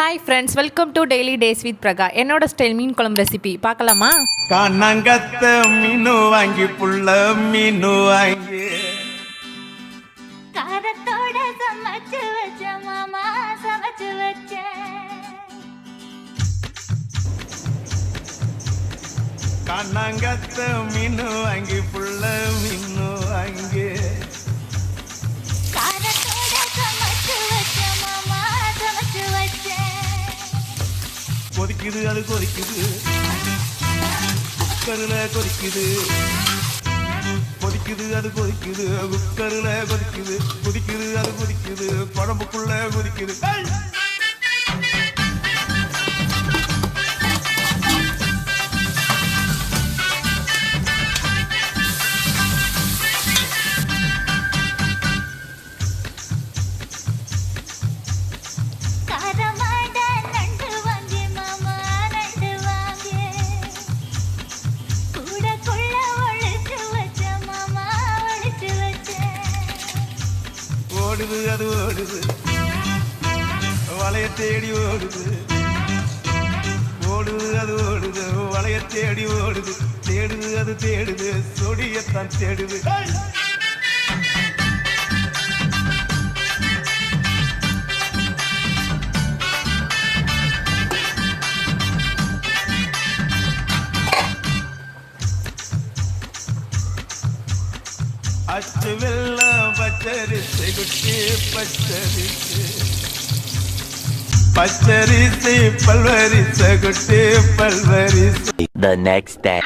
Hi friends, welcome to daily days with Praka. என்னோட style மீன் குழம்பு recipe பார்க்கலாமா? கண்ணங்கத்த மீனு வாங்கி புள்ள மீனு வாங்கி காரத்தோட சமைச்சு வச்ச மாமா சமைச்சு வச்ச கண்ணங்கத்த மீனு வாங்கி புள்ள மீனு வாங்கி காரத்தோட சமைச்சு வச்ச மாமா சமைச்சு வச்ச கொதிக்குது அது கொதிக்குது குக்கரில் கொதிக்குது கொதிக்குது அது கொதிக்குது குக்கரில் கொதிக்குது கொதிக்குது அது கொதிக்குது குழம்புக்குள்ள கொதிக்குது காரமாட நண்டு வாங்கி மாமா நண்டு வாங்கி கூடக்குள்ள ஒழிச்சு வச்ச மாமா ஒழிச்சு வச்ச ஓடுது அது ஓடுது வளைய தேடி ஓடுது ஓடுது அது ஓடுது வளைய தேடி ஓடுது தேடுது அது தேடுது சொடியத்தான் தேடுது அச்சு வெள்ளம் பச்சரிசை குட்டி பச்சரிசை பச்சரிசை பல்வரிசை குட்டி பல்வரிசை The next day.